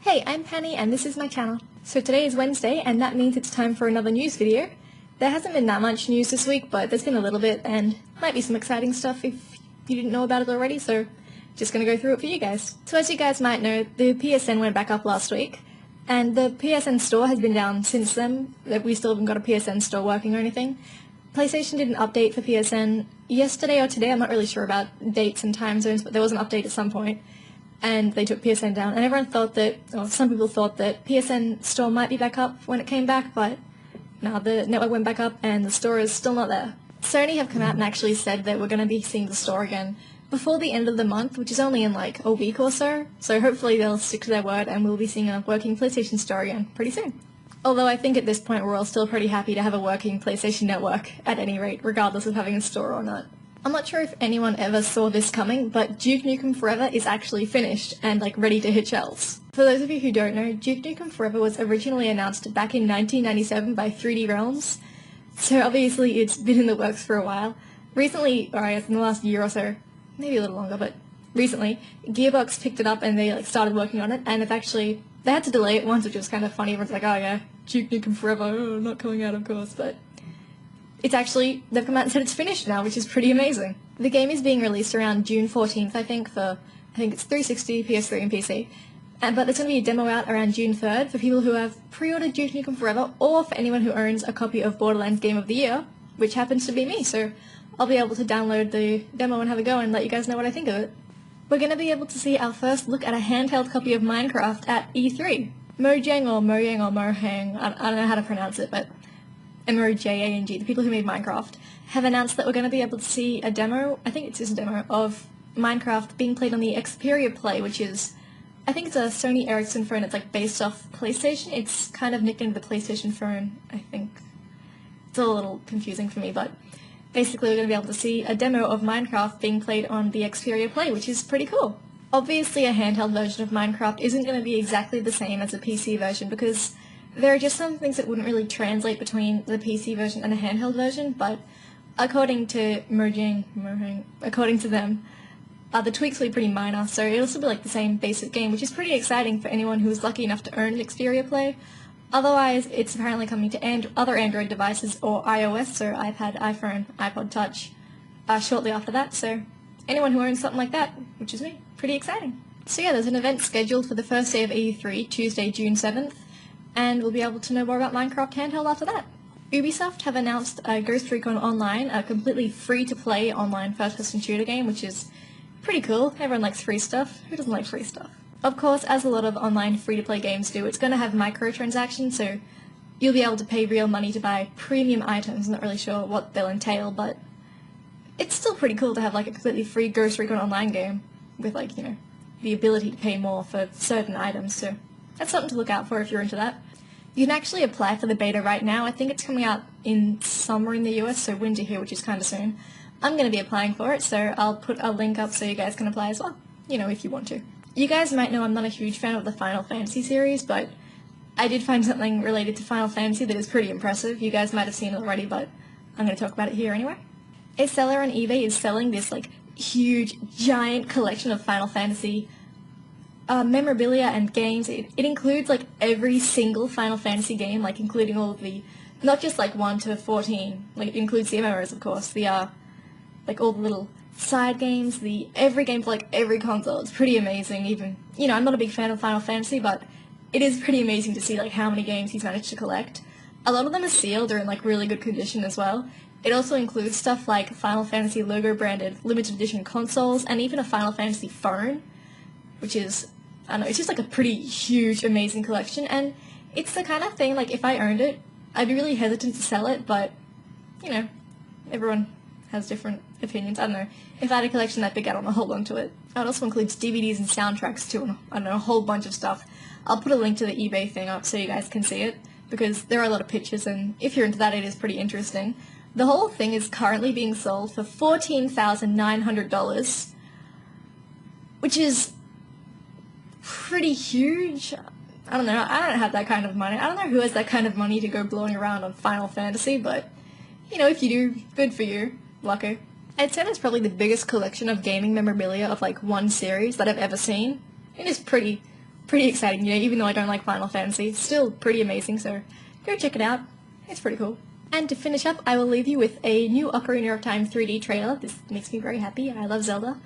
Hey, I'm Penny and this is my channel. So today is Wednesday and that means it's time for another news video. There hasn't been that much news this week, but there's been a little bit and might be some exciting stuff if you didn't know about it already, so just gonna go through it for you guys. So as you guys might know, the PSN went back up last week and the PSN store has been down since then. We still haven't got a PSN store working or anything. PlayStation did an update for PSN yesterday or today, I'm not really sure about dates and time zones, but there was an update at some point. And they took PSN down, and everyone thought that, or some people thought that PSN store might be back up when it came back, but no, the network went back up and the store is still not there. Sony have come out and actually said that we're going to be seeing the store again before the end of the month, which is only in like a week or so hopefully they'll stick to their word and we'll be seeing a working PlayStation store again pretty soon. Although I think at this point we're all still pretty happy to have a working PlayStation network at any rate, regardless of having a store or not. I'm not sure if anyone ever saw this coming, but Duke Nukem Forever is actually finished and like ready to hit shelves. For those of you who don't know, Duke Nukem Forever was originally announced back in 1997 by 3D Realms, so obviously it's been in the works for a while. Recently, or I guess in the last year or so, maybe a little longer, but recently, Gearbox picked it up and they like started working on it, and they had to delay it once, which was kind of funny. Everyone's like, oh yeah, Duke Nukem Forever, oh, not coming out of course, but they've come out and said it's finished now, which is pretty amazing. The game is being released around June 14th, I think it's 360, PS3 and PC. But there's going to be a demo out around June 3rd for people who have pre-ordered Duke Nukem Forever, or for anyone who owns a copy of Borderlands Game of the Year, which happens to be me, so I'll be able to download the demo and have a go and let you guys know what I think of it. We're going to be able to see our first look at a handheld copy of Minecraft at E3. Mojang or Mohang, I don't know how to pronounce it, but Mojang, the people who made Minecraft, have announced that we're going to be able to see a demo, I think it's just a demo, of Minecraft being played on the Xperia Play, which is, I think it's a Sony Ericsson phone. It's like based off PlayStation. It's kind of nicknamed the PlayStation phone, I think. It's a little confusing for me, but basically we're going to be able to see a demo of Minecraft being played on the Xperia Play, which is pretty cool. Obviously a handheld version of Minecraft isn't going to be exactly the same as a PC version because there are just some things that wouldn't really translate between the PC version and a handheld version, but according to Mojang, according to them, the tweaks will be pretty minor, so it'll still be like the same basic game, which is pretty exciting for anyone who's lucky enough to own an Xperia Play. Otherwise, it's apparently coming to other Android devices or iOS, so iPad, iPhone, iPod Touch, shortly after that, so anyone who owns something like that, which is me, pretty exciting. So yeah, there's an event scheduled for the first day of E3, Tuesday, June 7th, and we'll be able to know more about Minecraft handheld after that. Ubisoft have announced Ghost Recon Online, a completely free-to-play online first-person shooter game, which is pretty cool. Everyone likes free stuff. Who doesn't like free stuff? Of course, as a lot of online free-to-play games do, it's going to have microtransactions, so you'll be able to pay real money to buy premium items. I'm not really sure what they'll entail, but it's still pretty cool to have like a completely free Ghost Recon Online game with like, you know, the ability to pay more for certain items, so that's something to look out for if you're into that. You can actually apply for the beta right now. I think it's coming out in summer in the US, so winter here, which is kind of soon. I'm going to be applying for it, so I'll put a link up so you guys can apply as well, you know, if you want to. You guys might know I'm not a huge fan of the Final Fantasy series, but I did find something related to Final Fantasy that is pretty impressive. You guys might have seen it already, but I'm going to talk about it here anyway. A seller on eBay is selling this like huge, giant collection of Final Fantasy memorabilia and games. It includes like every single Final Fantasy game, like including all of the, not just like 1 to 14, like it includes the MMOs of course, the like all the little side games, every game for like every console. It's pretty amazing. Even, you know, I'm not a big fan of Final Fantasy, but it is pretty amazing to see like how many games he's managed to collect. A lot of them are sealed or in like really good condition as well. It also includes stuff like Final Fantasy logo branded limited edition consoles and even a Final Fantasy phone, which is, I don't know, it's just like a pretty huge, amazing collection, and it's the kind of thing, like, if I owned it, I'd be really hesitant to sell it, but, you know, everyone has different opinions. I don't know. If I had a collection that big, I'd want to hold on to it. It also includes DVDs and soundtracks, too, and, I don't know, a whole bunch of stuff. I'll put a link to the eBay thing up so you guys can see it, because there are a lot of pictures, and if you're into that, it is pretty interesting. The whole thing is currently being sold for $14,900, which is pretty huge. I don't know, I don't have that kind of money. I don't know who has that kind of money to go blowing around on Final Fantasy, but, you know, if you do, good for you. Lucky. I'd say that's probably the biggest collection of gaming memorabilia of, like, one series that I've ever seen. It is pretty pretty exciting, you know, even though I don't like Final Fantasy. It's still pretty amazing, so go check it out. It's pretty cool. And to finish up, I will leave you with a new Ocarina of Time 3D trailer. This makes me very happy. I love Zelda.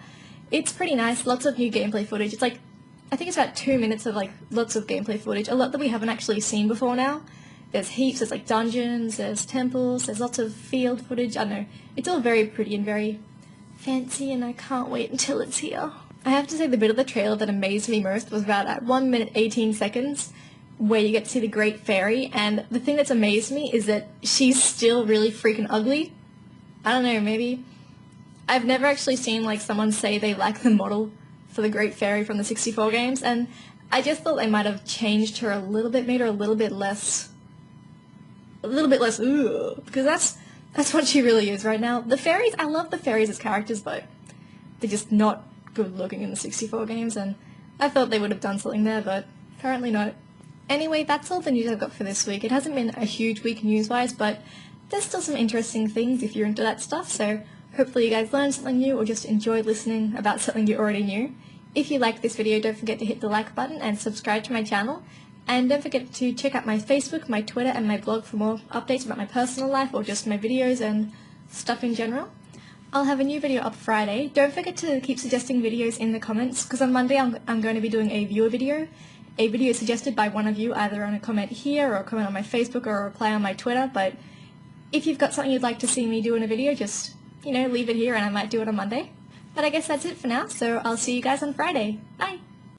It's pretty nice, lots of new gameplay footage. It's like, I think it's about 2 minutes of like lots of gameplay footage, a lot that we haven't actually seen before now. There's heaps, there's like dungeons, there's temples, there's lots of field footage. I don't know, it's all very pretty and very fancy, and I can't wait until it's here. I have to say the bit of the trailer that amazed me most was about at 1 minute 18 seconds where you get to see the Great Fairy, and the thing that's amazed me is that she's still really freaking ugly. I don't know, maybe I've never actually seen like someone say they like the model for the Great Fairy from the 64 games, and I just thought they might have changed her a little bit, made her a little bit less ooh, because that's what she really is right now. The fairies, I love the fairies as characters, but they're just not good looking in the 64 games, and I thought they would have done something there, but apparently not. Anyway, that's all the news I've got for this week. It hasn't been a huge week news-wise, but there's still some interesting things if you're into that stuff, so hopefully you guys learned something new or just enjoyed listening about something you already knew. If you liked this video, don't forget to hit the like button and subscribe to my channel. And don't forget to check out my Facebook, my Twitter, and my blog for more updates about my personal life or just my videos and stuff in general. I'll have a new video up Friday. Don't forget to keep suggesting videos in the comments, because on Monday I'm going to be doing a viewer video. A video suggested by one of you, either on a comment here or a comment on my Facebook or a reply on my Twitter. But if you've got something you'd like to see me do in a video, just, you know, leave it here and I might do it on Monday. But I guess that's it for now, so I'll see you guys on Friday. Bye!